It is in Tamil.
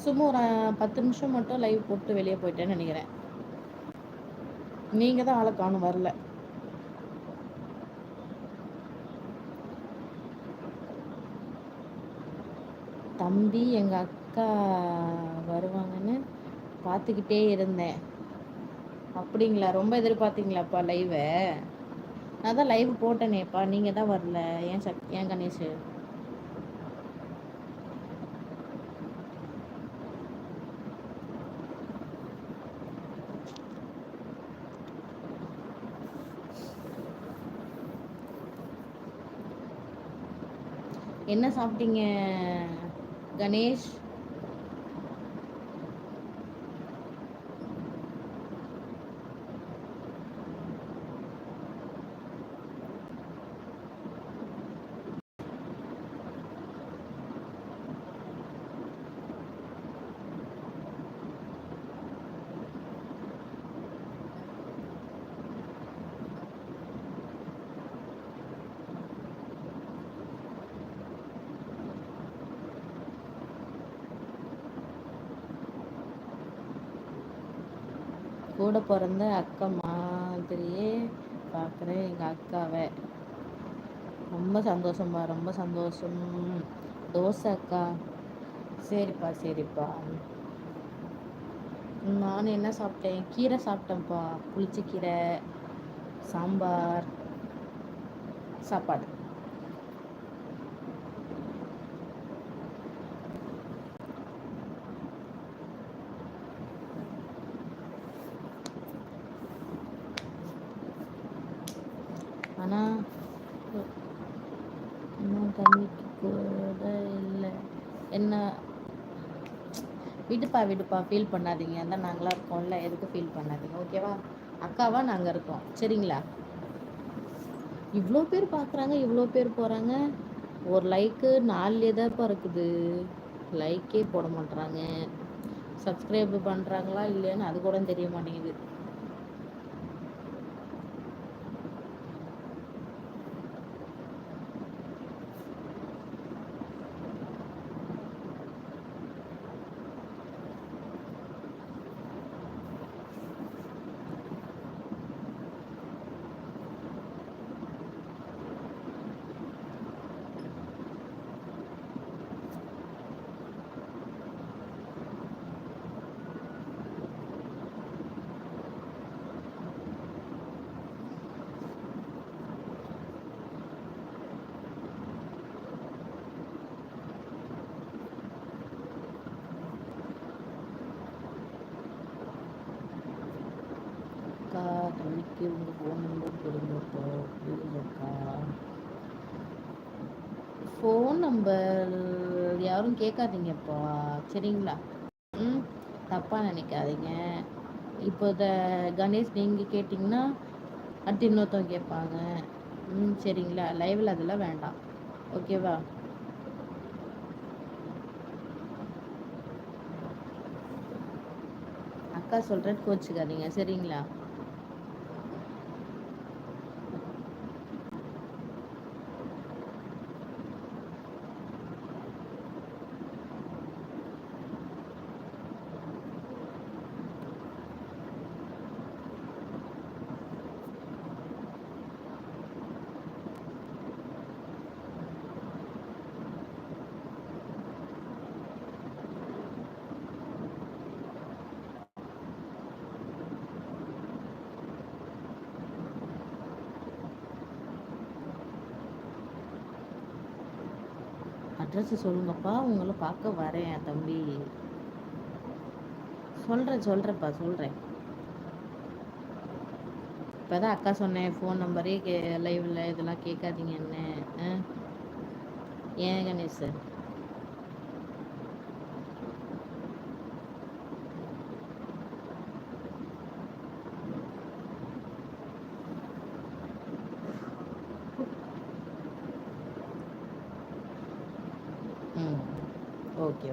சும்மா ஒரு 10 நிமிஷம் மட்டும் லைவ் போட்டு வெளியே போயிட்டேன்னு நினைக்கிறேன். நீங்கள் தான் ஆளை காணும் வரல. தம்பி எங்கள் அக்கா வருவாங்கன்னு பார்த்துக்கிட்டே இருந்தேன். அப்படிங்களா? ரொம்ப எதிர்பார்த்தீங்களாப்பா லைவை? நான் தான் லைவ் போட்டேனேப்பா, நீங்கள் தான் வரல. ஏன் கணேஷ்? என்ன சாப்பிட்டீங்க கணேஷ்? கூட பிறந்த அக்கா மாதிரியே பார்க்குறேன் எங்கள் அக்காவை. ரொம்ப சந்தோஷம்பா, ரொம்ப சந்தோஷம். தோசை அக்கா. சரிப்பா சரிப்பா. நான் என்ன சாப்பிட்டேன்? கீரை சாப்பிட்டேன்ப்பா. புளிச்ச கீரை, சாம்பார், சாப்பாடு. ஆனால் இன்னும் தண்ணிக்கு கூட இல்லை. என்ன? விடுப்பா, ஃபீல் பண்ணாதீங்க. அதான் நாங்களாம் இருக்கோம்ல, எதுக்கு ஃபீல் பண்ணாதீங்க, ஓகேவா? அக்காவா நாங்கள் இருக்கோம், சரிங்களா? இவ்வளோ பேர் பார்க்குறாங்க, இவ்வளோ பேர் போகிறாங்க. ஒரு லைக்கு 4 எதாப்பா இருக்குது. லைக்கே போட மாட்றாங்க. சப்ஸ்கிரைப் பண்ணுறாங்களா இல்லையான்னு அது கூட தெரிய மாட்டேங்குது. அக்கா தம்பிக்கு உங்கள் ஃபோன் நம்பர் கொடுங்கப்பா ப்ளீஸ் அக்கா. ஃபோன் நம்பர் யாரும் கேட்காதீங்கப்பா, சரிங்களா? தப்பாக நினைக்காதீங்க. இப்போ கணேஷ் நீங்கள் கேட்டிங்கன்னா அடுத்து இன்னொருத்தவங்க கேட்பாங்க. சரிங்களா? லைவில் அதெல்லாம் வேண்டாம், ஓகேவா? அக்கா சொல்கிறேன், கோச்சிக்காதீங்க, சரிங்களா? அட்ரஸ் சொல்லுங்கப்பா, உங்களை பார்க்க வரேன் தம்பி. சொல்கிறேன்ப்பா, சொல்கிறேன். இப்போ தான் அக்கா சொன்னேன், ஃபோன் நம்பரே லைவில் இதெல்லாம் கேட்காதீங்கன்னு. ஏன் கணேஷ்? ஓகே.